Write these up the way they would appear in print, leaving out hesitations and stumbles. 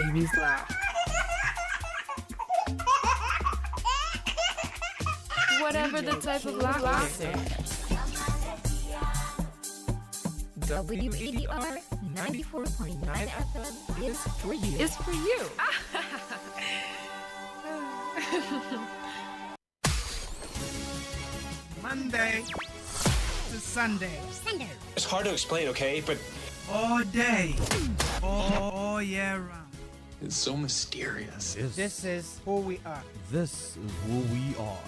baby's laugh. Whatever the type of laughter. WADR 94.9 FM is for you. It's for you. Monday to Sunday. It's hard to explain, okay? But All day. All year round. it's so mysterious. This is who we are. This is who we are.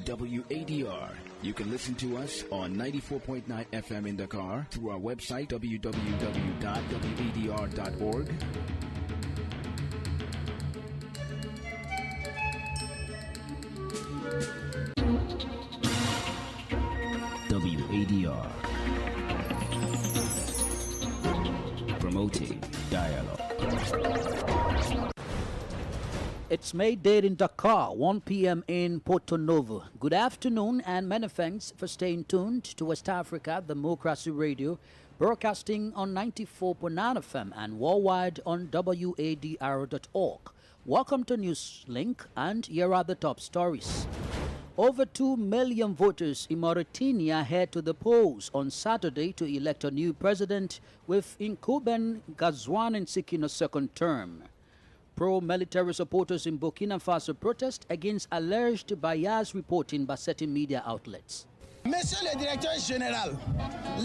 WADR. You can listen to us on 94.9 FM in Dakar through our website www.wadr.org. WADR. Promoting dialogue. It's May Day in Dakar, 1 p.m. in Porto Novo. Good afternoon and many thanks for staying tuned to West Africa Democracy Radio, broadcasting on 94.9 FM and worldwide on wadr.org. Welcome to Newslink, and here are the top stories. Over 2 million voters in Mauritania head to the polls on Saturday to elect a new president, with incumbent Ghazouani seeking a second term. Pro-military supporters in Burkina Faso protest against alleged bias reporting by certain media outlets. Monsieur le Directeur Général,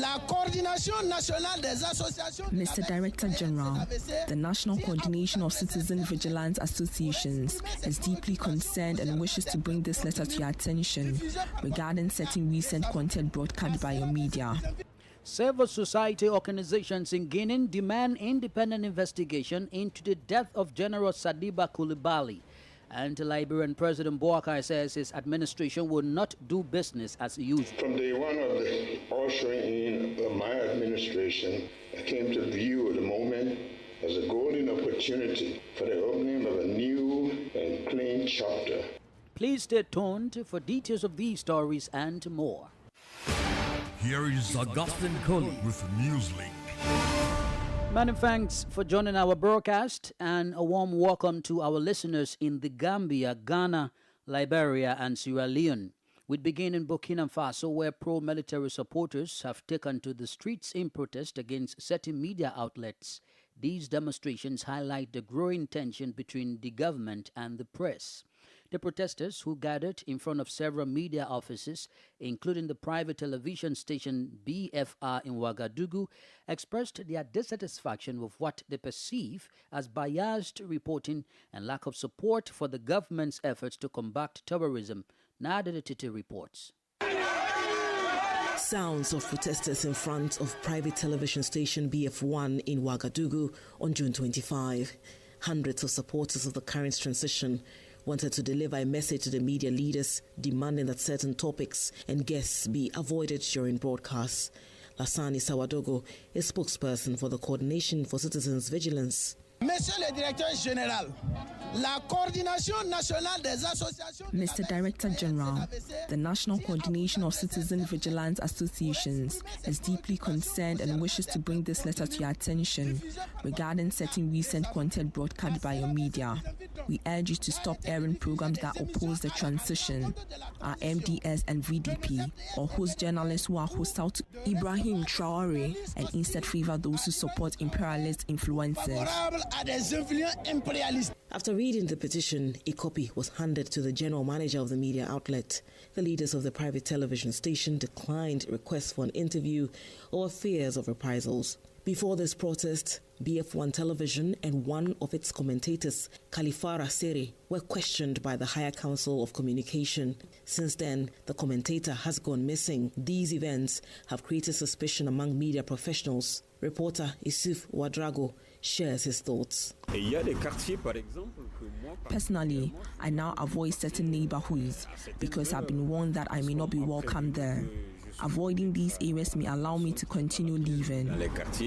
la Coordination Nationale des Associations... Mr. Director General, the National Coordination of Citizen Vigilance Associations is deeply concerned and wishes to bring this letter to your attention regarding certain recent content broadcast by your media. Civil society organizations in Guinea demand independent investigation into the death of General Sadiba Coulibaly. And Liberian President Bouakai says his administration will not do business as usual. From day one of the ushering in of my administration, I came to view the moment as a golden opportunity for the opening of a new and clean chapter. Please stay tuned for details of these stories and more. Here is Augustine Coley with Newslink. Many thanks for joining our broadcast, and a warm welcome to our listeners in the Gambia, Ghana, Liberia, and Sierra Leone. We begin in Burkina Faso, where pro-military supporters have taken to the streets in protest against certain media outlets. These demonstrations highlight the growing tension between the government and the press. The protesters, who gathered in front of several media offices, including the private television station BFR in Ouagadougou, expressed their dissatisfaction with what they perceive as biased reporting and lack of support for the government's efforts to combat terrorism. Nader Titi reports. Sounds of protesters in front of private television station BF1 in Ouagadougou on June 25. Hundreds of supporters of the current transition wanted to deliver a message to the media leaders demanding that certain topics and guests be avoided during broadcasts. Lassani Sawadogo is spokesperson for the Coordination for Citizens Vigilance. Monsieur le Directeur Général, la Coordination Nationale des Associations... Mr. Director General, the National Coordination of Citizen Vigilance Associations is deeply concerned and wishes to bring this letter to your attention regarding certain recent content broadcast by your media. We urge you to stop airing programs that oppose the transition, our MDS and VDP, or host journalists who are hostile to Ibrahim Traore, and instead favor those who support imperialist influences. After reading the petition, a copy was handed to the general manager of the media outlet. The leaders of the private television station declined requests for an interview over fears of reprisals. Before this protest, BF1 television and one of its commentators, Khalifara Seri, were questioned by the Higher Council of Communication. Since then, the commentator has gone missing. These events have created suspicion among media professionals. Reporter Isuf Wadrago shares his thoughts. Personally, I now avoid certain neighborhoods because I've been warned that I may not be welcome there. Avoiding these areas may allow me to continue living.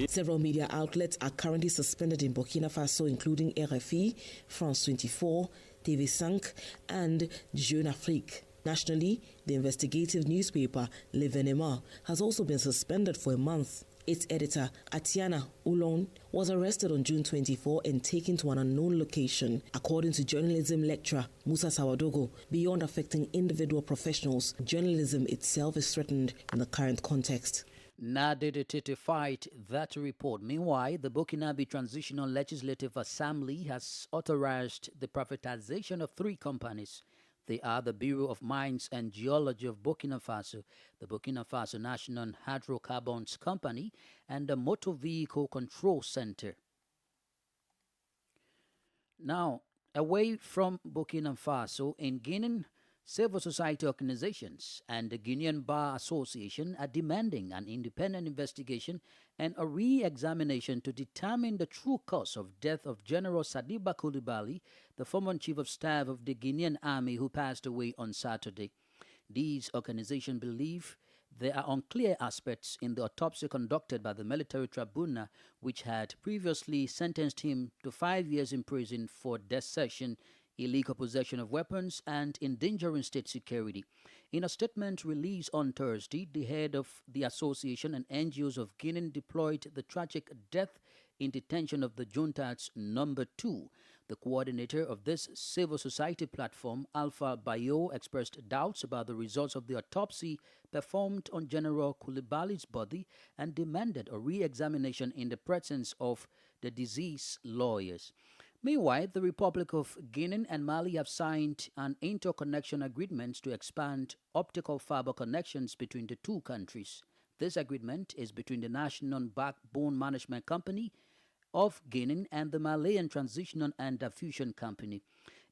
Several media outlets are currently suspended in Burkina Faso, including RFI, France 24, TV5, and Jeune Afrique. Nationally, the investigative newspaper L'Evénement has also been suspended for a month Its editor, Atiana Ulon, was arrested on June 24 and taken to an unknown location. According to journalism lecturer Musa Sawadogo, beyond affecting individual professionals, journalism itself is threatened in the current context. Nadedetete fight that report. Meanwhile, the Burkinabe Transitional Legislative Assembly has authorized the privatization of 3 companies. They are the Bureau of Mines and Geology of Burkina Faso, the Burkina Faso National Hydrocarbons Company, and the Motor Vehicle Control Center. Now, away from Burkina Faso, in Guinea, civil society organizations and the Guinean Bar Association are demanding an independent investigation and a re-examination to determine the true cause of death of General Sadiba Coulibaly, the former chief of staff of the Guinean army who passed away on Saturday. These organizations believe there are unclear aspects in the autopsy conducted by the military tribunal, which had previously sentenced him to 5 years in prison for desertion, illegal possession of weapons, and endangering state security. In a statement released on Thursday, the head of the Association and NGOs of Guinea deployed the tragic death in detention of the junta's number 2. The coordinator of this civil society platform, Alpha Bayo, expressed doubts about the results of the autopsy performed on General Coulibaly's body and demanded a re-examination in the presence of the deceased's lawyers. Meanwhile, the Republic of Guinea and Mali have signed an interconnection agreement to expand optical fiber connections between the 2 countries. This agreement is between the National Backbone Management Company of Guinea and the Malayan Transitional and Diffusion Company.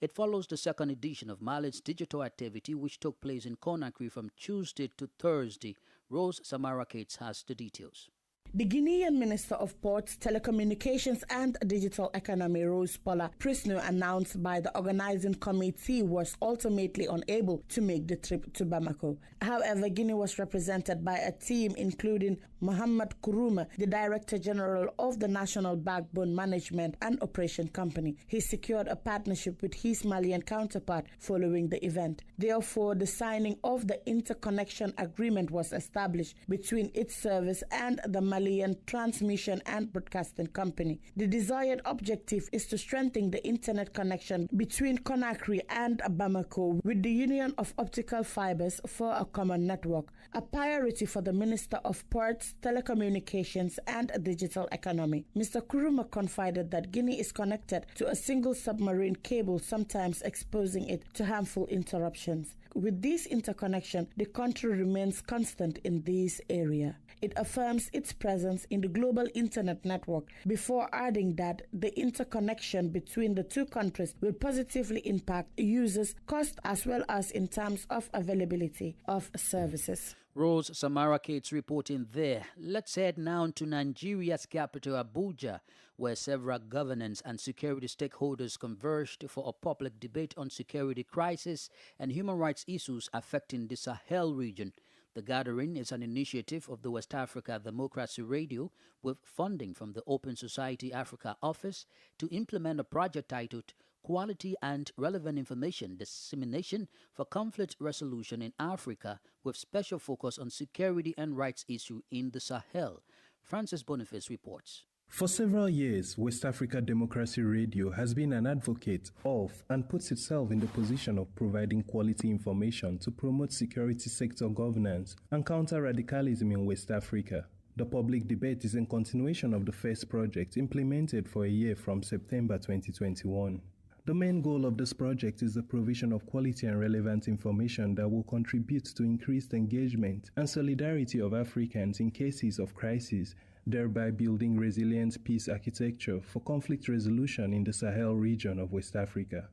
It follows the second edition of Mali's digital activity, which took place in Conakry from Tuesday to Thursday. Rose Samarakates has the details. The Guinean Minister of Ports, Telecommunications and Digital Economy, Rose Paula Prisno, announced by the organizing committee, was ultimately unable to make the trip to Bamako. However, Guinea was represented by a team including Mohamed Kourouma, the Director General of the National Backbone Management and Operation Company. He secured a partnership with his Malian counterpart following the event. Therefore, the signing of the interconnection agreement was established between its service and the Malian Transmission and Broadcasting Company. The desired objective is to strengthen the internet connection between Conakry and Bamako with the union of optical fibers for a common network, a priority for the Minister of Ports, Telecommunications and Digital Economy. Mr. Kourouma confided that Guinea is connected to a single submarine cable, sometimes exposing it to harmful interruptions. With this interconnection, the country remains constant in this area. It affirms its presence in the global internet network, before adding that the interconnection between the 2 countries will positively impact users' cost as well as in terms of availability of services. Rose Samarakates reporting there. Let's head now to Nigeria's capital, Abuja, where several governance and security stakeholders converged for a public debate on security crisis and human rights issues affecting the Sahel region. The gathering is an initiative of the West Africa Democracy Radio with funding from the Open Society Africa office to implement a project titled Quality and Relevant Information Dissemination for Conflict Resolution in Africa, with special focus on security and rights issues in the Sahel. Francis Boniface reports. For several years, West Africa Democracy Radio has been an advocate of and puts itself in the position of providing quality information to promote security sector governance and counter radicalism in West Africa. The public debate is in continuation of the first project implemented for a year from September 2021. The main goal of this project is the provision of quality and relevant information that will contribute to increased engagement and solidarity of Africans in cases of crisis, thereby building resilient peace architecture for conflict resolution in the Sahel region of West Africa.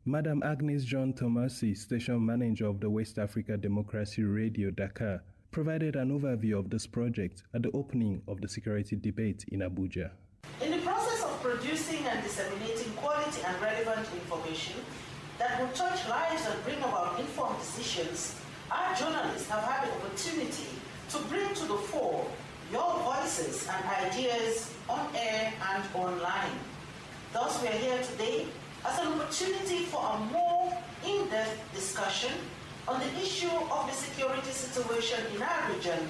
Madam Agnes John Tomasi, station manager of the West Africa Democracy Radio Dakar, provided an overview of this project at the opening of the security debate in Abuja. In the process of producing and disseminating quality and relevant information that will touch lives and bring about informed decisions, our journalists have had the opportunity to bring to the fore your voices and ideas on air and online. Thus, we are here today as an opportunity for a more in-depth discussion on the issue of the security situation in our region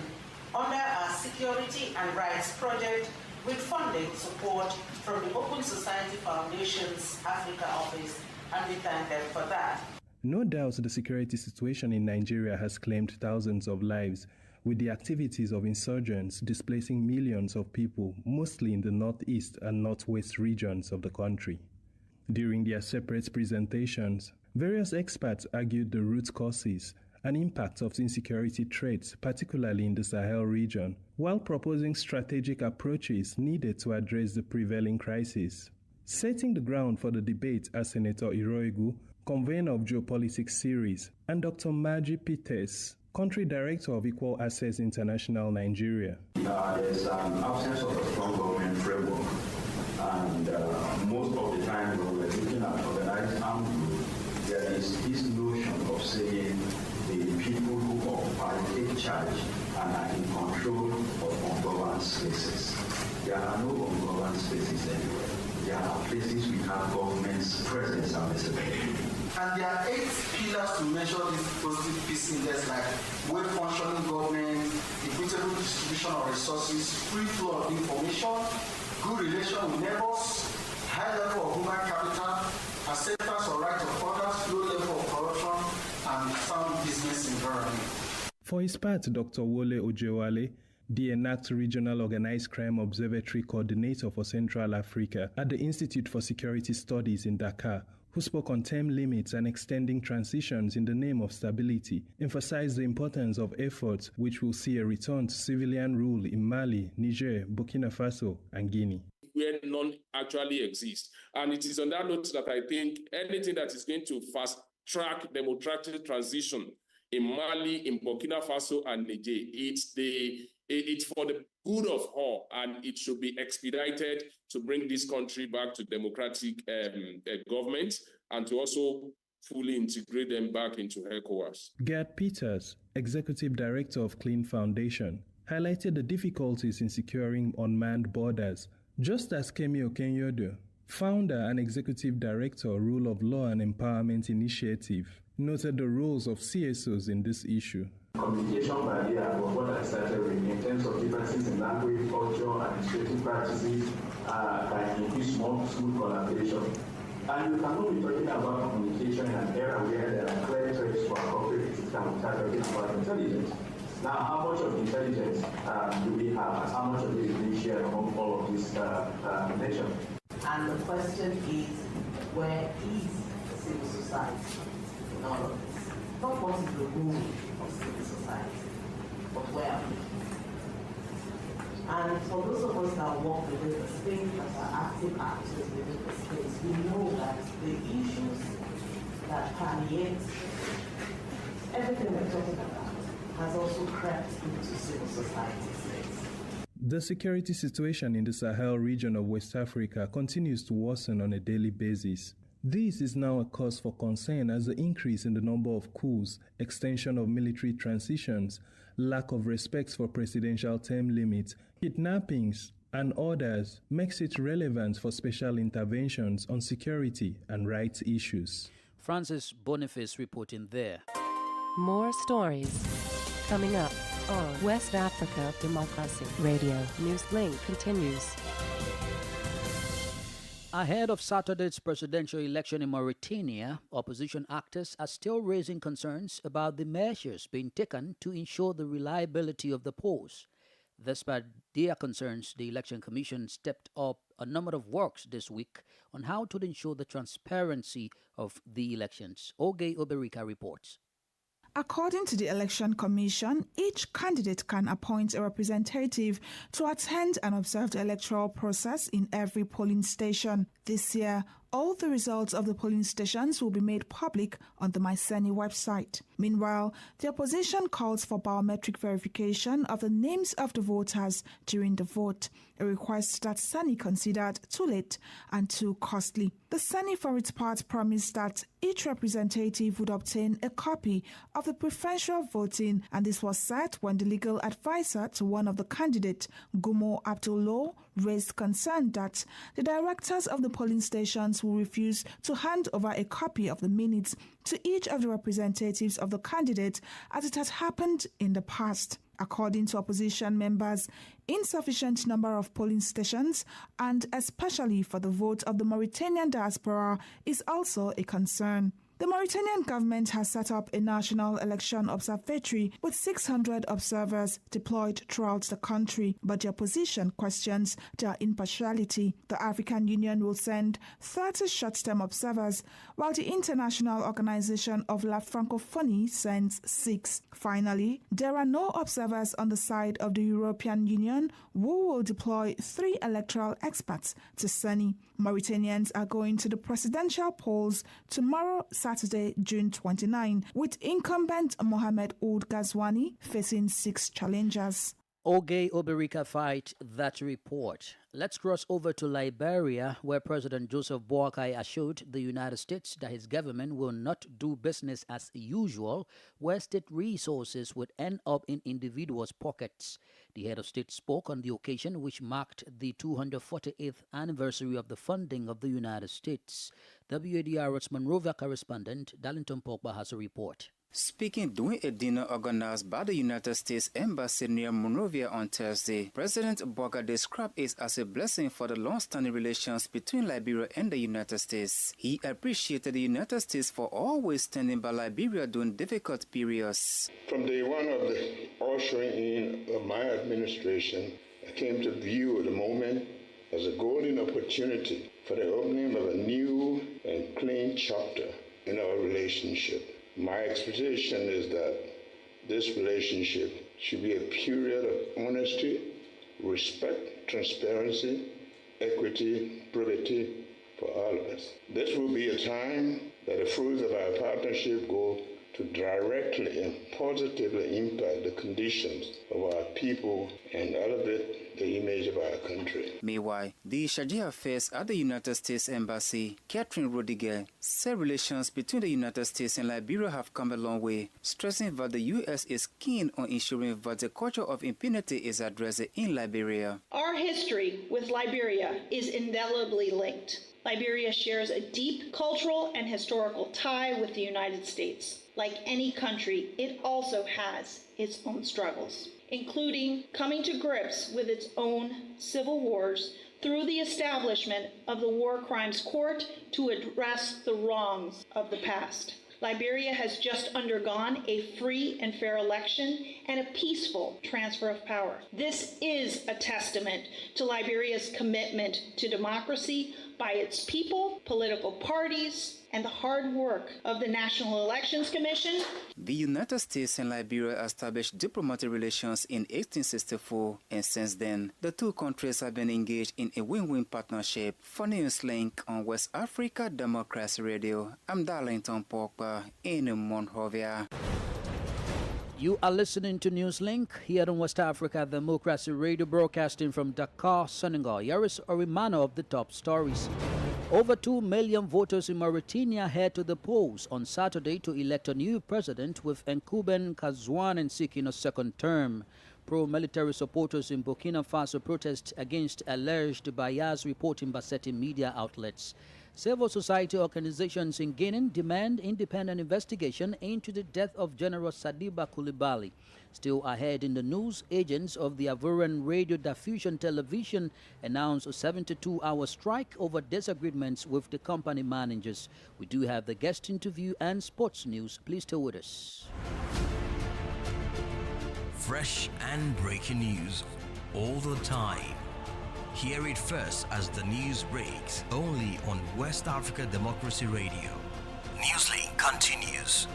under our Security and Rights Project with funding support from the Open Society Foundation's Africa office, and we thank them for that. No doubt the security situation in Nigeria has claimed thousands of lives, with the activities of insurgents displacing millions of people, mostly in the northeast and northwest regions of the country. During their separate presentations, various experts argued the root causes and impact of insecurity threats, particularly in the Sahel region, while proposing strategic approaches needed to address the prevailing crisis. Setting the ground for the debate are Senator Iroegu, convener of Geopolitics Series, and Dr. Margie Peters, Country Director of Equal Access International Nigeria. There's an absence of a strong government framework, and most of the time when we're looking at organized armed groups, there is this notion of saying the people who occupy take charge and are in control of ungoverned spaces. There are no ungoverned spaces anywhere. There are places we have government's presence and visibility. And there are 8 pillars to measure this positive peace index, like well-functioning government, equitable distribution of resources, free flow of information, good relation with neighbors, high level of human capital, acceptance of rights of others, low level of corruption, and sound business environment. For his part, Dr. Wole Ojewale, the ENACT Regional Organized Crime Observatory Coordinator for Central Africa at the Institute for Security Studies in Dakar, who spoke on term limits and extending transitions in the name of stability, emphasized the importance of efforts which will see a return to civilian rule in Mali, Niger, Burkina Faso, and Guinea. Where none actually exists. And it is on that note that I think anything that is going to fast-track democratic transition in Mali, in Burkina Faso, and Niger, it's for the good of all, and it should be expedited to bring this country back to democratic government and to also fully integrate them back into ECOWAS. Gerd Peters, Executive Director of Clean Foundation, highlighted the difficulties in securing unmanned borders, just as Kemi Okenyodo, Founder and Executive Director, Rule of Law and Empowerment Initiative, noted the roles of CSOs in this issue. Communication barrier was what I started with in terms of differences in language, culture, administrative practices can increase more smooth collaboration. And you cannot be talking about communication in an era where there are clear threats to our corporate system without talking about intelligence. Now, how much of intelligence do we have, and how much of it is being shared among all of these nations? And the question is, where is civil society in all of this? Not what is the role of civil society, but where are we? And for those of us that work within the space, that are active actors within the space, we know that the issues that permeate everything we're talking about has also crept into civil society space. The security situation in the Sahel region of West Africa continues to worsen on a daily basis. This is now a cause for concern as the increase in the number of coups, extension of military transitions, lack of respect for presidential term limits, kidnappings, and others makes it relevant for special interventions on security and rights issues. Francis Boniface reporting there. More stories coming up on West Africa Democracy Radio. Newslink continues. Ahead of Saturday's presidential election in Mauritania, opposition actors are still raising concerns about the measures being taken to ensure the reliability of the polls. Despite their concerns, the Election Commission stepped up a number of works this week on how to ensure the transparency of the elections. Oge Oberika reports. According to the Election Commission, each candidate can appoint a representative to attend and observe the electoral process in every polling station. This year, all the results of the polling stations will be made public on the MySeni website. Meanwhile, the opposition calls for biometric verification of the names of the voters during the vote, a request that Seni considered too late and too costly. The Seni, for its part, promised that each representative would obtain a copy of the preferential voting, and this was said when the legal advisor to one of the candidates, Gumo Abdullah, raised concern that the directors of the polling stations will refuse to hand over a copy of the minutes to each of the representatives of the candidate as it has happened in the past. According to opposition members, insufficient number of polling stations, and especially for the vote of the Mauritanian diaspora, is also a concern. The Mauritanian government has set up a national election observatory with 600 observers deployed throughout the country, but the opposition questions their impartiality. The African Union will send 30 short-term observers, while the International Organization of La Francophonie sends 6. Finally, there are no observers on the side of the European Union, who will deploy 3 electoral experts to Seni. Mauritanians are going to the presidential polls tomorrow, Saturday, June 29, with incumbent Mohamed Ould Ghazouani facing 6 challengers. Oge Oberika fight that report. Let's cross over to Liberia, where President Joseph Boakai assured the United States that his government will not do business as usual, where state resources would end up in individuals' pockets. The head of state spoke on the occasion which marked the 248th anniversary of the founding of the United States. WADR's Monrovia correspondent Darlington Pogba has a report. Speaking during a dinner organized by the United States Embassy near Monrovia on Thursday, President Boakai described it as a blessing for the long-standing relations between Liberia and the United States. He appreciated the United States for always standing by Liberia during difficult periods. From day one of the ushering in of my administration, I came to view the moment as a golden opportunity for the opening of a new and clean chapter in our relationship. My expectation is that this relationship should be a period of honesty, respect, transparency, equity, probity for all of us. This will be a time that the fruits of our partnership go to directly and positively impact the conditions of our people and elevate the image of our country. Meanwhile, the Charge Affairs at the United States Embassy, Catherine Rodiger, said relations between the United States and Liberia have come a long way, stressing that the U.S. is keen on ensuring that the culture of impunity is addressed in Liberia. Our history with Liberia is indelibly linked. Liberia shares a deep cultural and historical tie with the United States. Like any country, it also has its own struggles, including coming to grips with its own civil wars through the establishment of the War Crimes Court to address the wrongs of the past. Liberia has just undergone a free and fair election and a peaceful transfer of power. This is a testament to Liberia's commitment to democracy by its people, political parties, and the hard work of the National Elections Commission. The United States and Liberia established diplomatic relations in 1864, and since then, the two countries have been engaged in a win-win partnership. For Newslink on West Africa Democracy Radio, I'm Darlington Pogba in Monrovia. You are listening to Newslink here on West Africa Democracy Radio, broadcasting from Dakar, Senegal. Here is a reminder of the top stories. Over 2 million voters in Mauritania head to the polls on Saturday to elect a new president, with incumbent Ghazouani seeking a second term. Pro-military supporters in Burkina Faso protest against alleged bias reporting by certain media outlets. Civil society organizations in Guinea demand independent investigation into the death of General Sadiba Coulibaly. Still ahead in the news, agents of the Ivorian Radio Diffusion Television announced a 72-hour strike over disagreements with the company managers. We do have the guest interview and sports news. Please stay with us. Fresh and breaking news all the time. Hear it first as the news breaks, only on West Africa Democracy Radio. Newslink continues.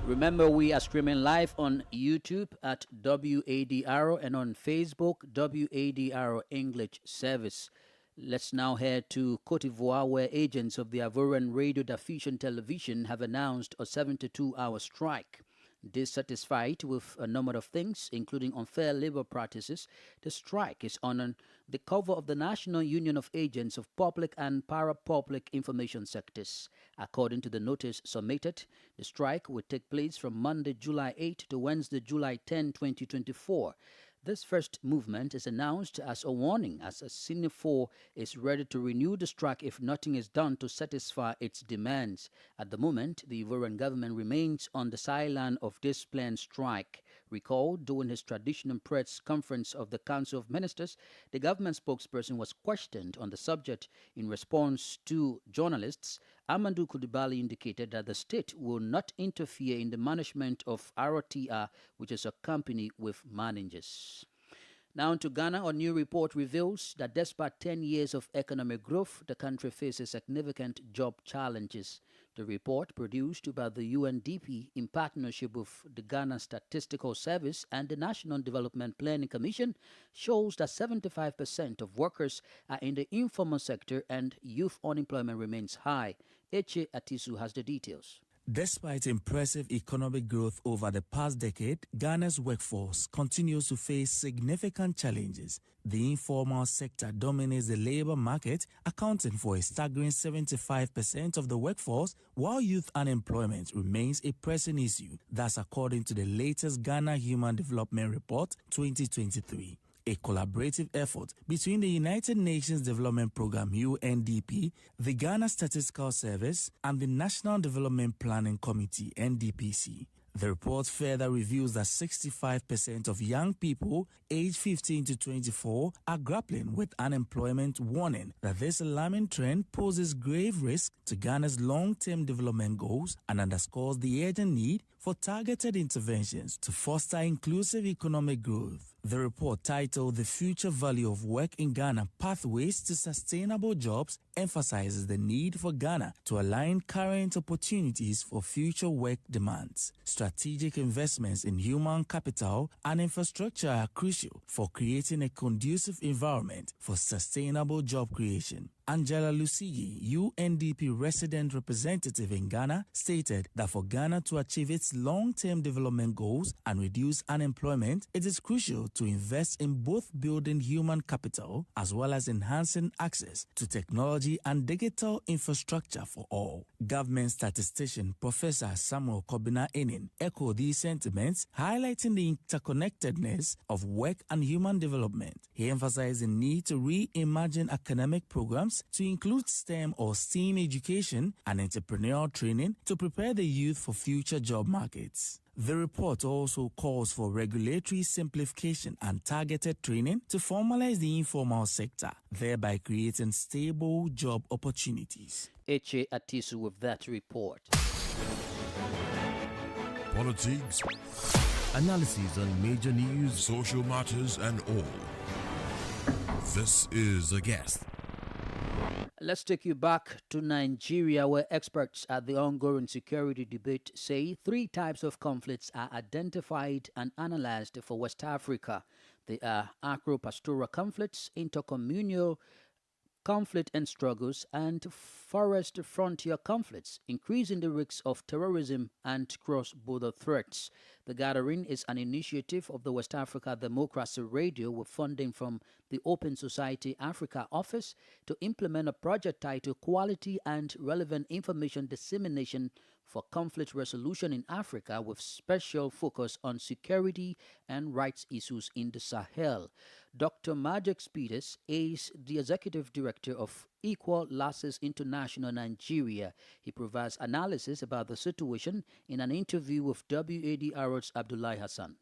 Remember, we are streaming live on YouTube at WADR and on Facebook, WADR English Service. Let's now head to Cote d'Ivoire, where agents of the Ivorian Radio Diffusion Television have announced a 72-hour strike. Dissatisfied with a number of things, including unfair labor practices, the strike is on the cover of the National Union of Agents of Public and Para-Public Information Sectors. According to the notice submitted, the strike will take place from Monday, July 8 to Wednesday, July 10, 2024. This first movement is announced as a warning, as Sinifor is ready to renew the strike if nothing is done to satisfy its demands. At the moment, the Ivorian government remains on the sideline of this planned strike. Recall, during his traditional press conference of the Council of Ministers, the government spokesperson was questioned on the subject. In response to journalists, Amadou Koulibaly indicated that the state will not interfere in the management of ROTR, which is a company with managers. Now to Ghana, a new report reveals that despite 10 years of economic growth, the country faces significant job challenges. The report, produced by the UNDP in partnership with the Ghana Statistical Service and the National Development Planning Commission, shows that 75% of workers are in the informal sector and youth unemployment remains high. Eche Atisu has the details. Despite impressive economic growth over the past decade, Ghana's workforce continues to face significant challenges. The informal sector dominates the labor market, accounting for a staggering 75% of the workforce, while youth unemployment remains a pressing issue. That's according to the latest Ghana Human Development Report 2023. A collaborative effort between the United Nations Development Programme UNDP, the Ghana Statistical Service, and the National Development Planning Committee NDPC. The report further reveals that 65% of young people aged 15 to 24 are grappling with unemployment, warning that this alarming trend poses grave risk to Ghana's long-term development goals and underscores the urgent need for targeted interventions to foster inclusive economic growth. The report, titled The Future Value of Work in Ghana, Pathways to Sustainable Jobs, emphasizes the need for Ghana to align current opportunities for future work demands. Strategic investments in human capital and infrastructure are crucial for creating a conducive environment for sustainable job creation. Angela Lusigi, UNDP resident representative in Ghana, stated that for Ghana to achieve its long-term development goals and reduce unemployment, it is crucial to invest in both building human capital as well as enhancing access to technology and digital infrastructure for all. Government statistician Professor Samuel Kobina Enin echoed these sentiments, highlighting the interconnectedness of work and human development. He emphasized the need to reimagine academic programs to include STEM or STEAM education and entrepreneurial training to prepare the youth for future job markets. The report also calls for regulatory simplification and targeted training to formalize the informal sector, thereby creating stable job opportunities. Eche Atisu with that report. Politics, analysis on major news, social matters, and all. This is A Guest. Let's take you back to Nigeria, where experts at the ongoing security debate say 3 types of conflicts are identified and analyzed for West Africa. They are agro-pastoral conflicts, intercommunal conflict and struggles, and forest frontier conflicts, increasing the risks of terrorism and cross-border threats. The gathering is an initiative of the West Africa Democracy Radio with funding from the Open Society Africa office to implement a project titled Quality and Relevant Information Dissemination for Conflict Resolution in Africa, with special focus on security and rights issues in the Sahel. Dr. Majek Peters is the executive director of Equal Losses International Nigeria. He provides analysis about the situation in an interview with WADR's Abdullahi Hassan.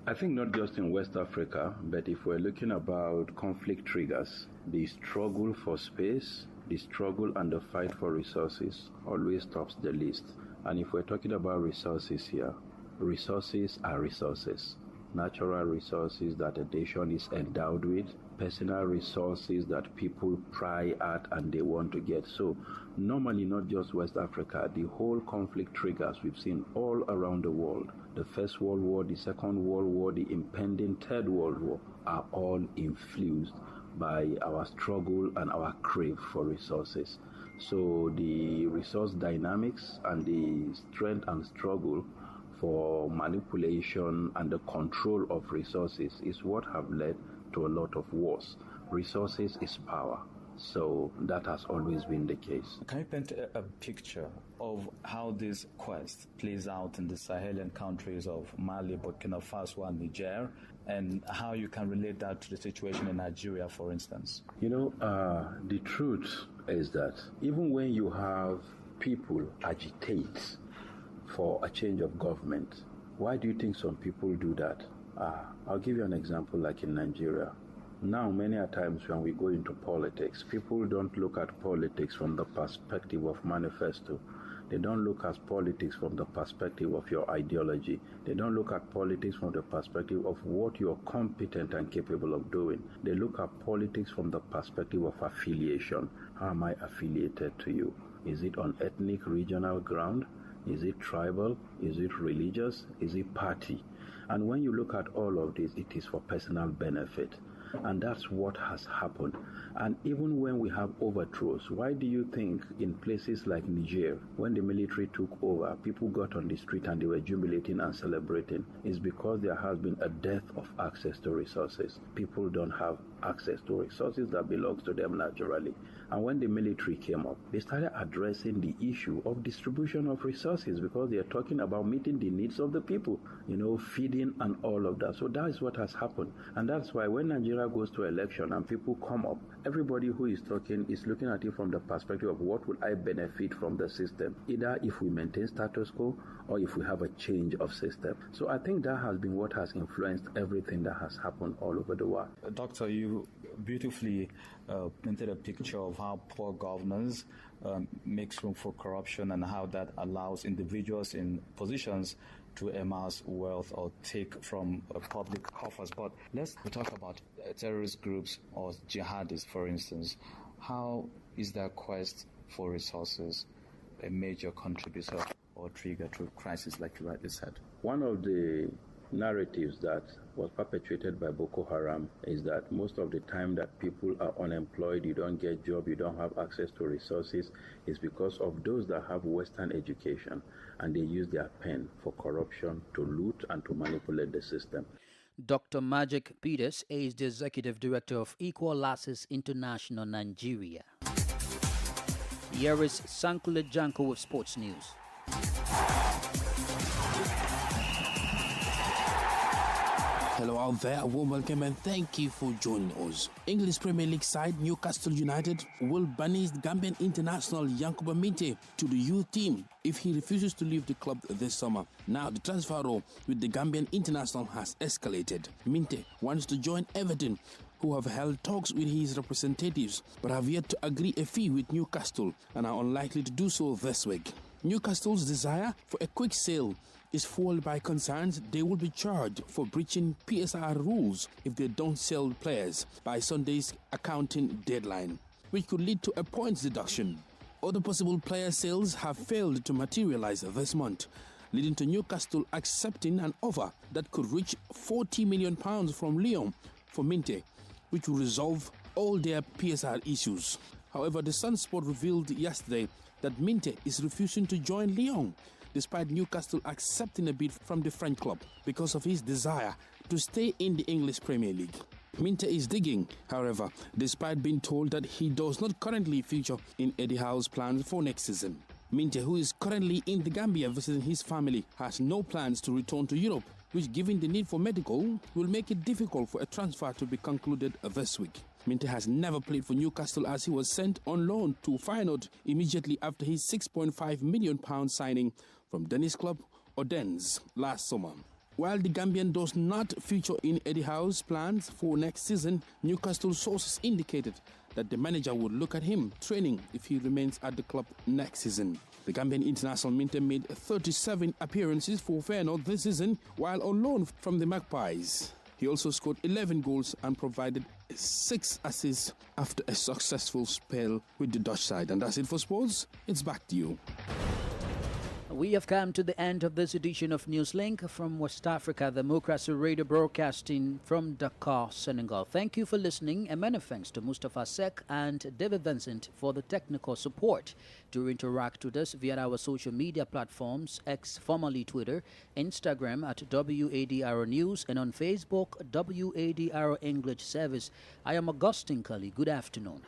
I think not just in West Africa, but if we're looking about conflict triggers, the struggle for space, the struggle and the fight for resources always tops the list. And if we're talking about resources here, resources are resources. Natural resources that a nation is endowed with, personal resources that people pry at and they want to get. So normally not just West Africa, the whole conflict triggers we've seen all around the world. The First World War, the Second World War, the impending Third World War are all influenced by our struggle and our crave for resources. So the resource dynamics and the strength and struggle for manipulation and the control of resources is what have led to a lot of wars. Resources is power. So that has always been the case. Can you paint a picture of how this quest plays out in the Sahelian countries of Mali, Burkina Faso, and Niger, and how you can relate that to the situation in Nigeria, for instance? You know, the truth is that even when you have people agitate for a change of government, Why do you think some people do that? I'll give you an example like in Nigeria. Now, many a times when we go into politics, people don't look at politics from the perspective of manifesto. They don't look at politics from the perspective of your ideology. They don't look at politics from the perspective of what you're competent and capable of doing. They look at politics from the perspective of affiliation. How am I affiliated to you? Is it on ethnic, regional ground? Is it tribal? Is it religious? Is it party? And when you look at all of this, it is for personal benefit. And that's what has happened. And even when we have overthrows, why do you think in places like Niger, when the military took over, people got on the street and they were jubilating and celebrating? It's because there has been a dearth of access to resources. People don't have access to resources that belongs to them naturally. And when the military came up, they started addressing the issue of distribution of resources because they are talking about meeting the needs of the people, feeding and all of that. So that is what has happened. And that's why when Nigeria goes to election and people come up, everybody who is talking is looking at it from the perspective of what will I benefit from the system, either if we maintain status quo or if we have a change of system. So I think that has been what has influenced everything that has happened all over the world. Doctor, you beautifully painted a picture of how poor governance makes room for corruption and how that allows individuals in positions to amass wealth or take from public coffers. But let's talk about terrorist groups or jihadists, for instance. How is their quest for resources a major contributor or trigger to crisis, like you rightly said? One of the narratives that was perpetuated by Boko Haram is that most of the time that people are unemployed, you don't get job, you don't have access to resources, is because of those that have Western education and they use their pen for corruption, to loot and to manipulate the system. Dr. Magic Peters is the Executive Director of Equal Access International Nigeria. Here is Sankule Janko with Sports News. Hello out there, a warm welcome and thank you for joining us. English Premier League side Newcastle United will banish Gambian international Yankuba Minte to the youth team if he refuses to leave the club this summer. Now the transfer row with the Gambian international has escalated. Minte wants to join Everton, who have held talks with his representatives but have yet to agree a fee with Newcastle and are unlikely to do so this week. Newcastle's desire for a quick sale is fueled by concerns they will be charged for breaching PSR rules if they don't sell players by Sunday's accounting deadline, which could lead to a points deduction. Other possible player sales have failed to materialize this month, leading to Newcastle accepting an offer that could reach £40 million from Lyon for Minte, which will resolve all their PSR issues. However, the Sun Sport revealed yesterday that Minte is refusing to join Lyon, despite Newcastle accepting a bid from the French club because of his desire to stay in the English Premier League. Minte is digging, however, despite being told that he does not currently feature in Eddie Howe's plans for next season. Minte, who is currently in the Gambia visiting his family, has no plans to return to Europe, which, given the need for medical, will make it difficult for a transfer to be concluded this week. Minte has never played for Newcastle as he was sent on loan to Feyenoord immediately after his £6.5 million signing from Danish club Odense last summer. While the Gambian does not feature in Eddie Howe's plans for next season, Newcastle sources indicated that the manager would look at him training if he remains at the club next season. The Gambian international Minte made 37 appearances for Feyenoord this season while on loan from the Magpies. He also scored 11 goals and provided 6 assists after a successful spell with the Dutch side. And that's it for sports. It's back to you. We have come to the end of this edition of Newslink from West Africa Democracy Radio, broadcasting from Dakar, Senegal. Thank you for listening, and many thanks to Mustafa Sek and David Vincent for the technical support. Do interact with us via our social media platforms, X, formerly Twitter, Instagram at WADR News, and on Facebook, WADR English Service. I am Augustine Cully. Good afternoon.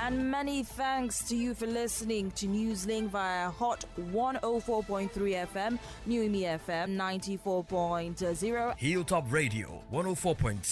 And many thanks to you for listening to Newslink via Hot 104.3 FM, New Me FM 94.0, Hilltop Radio 104.7.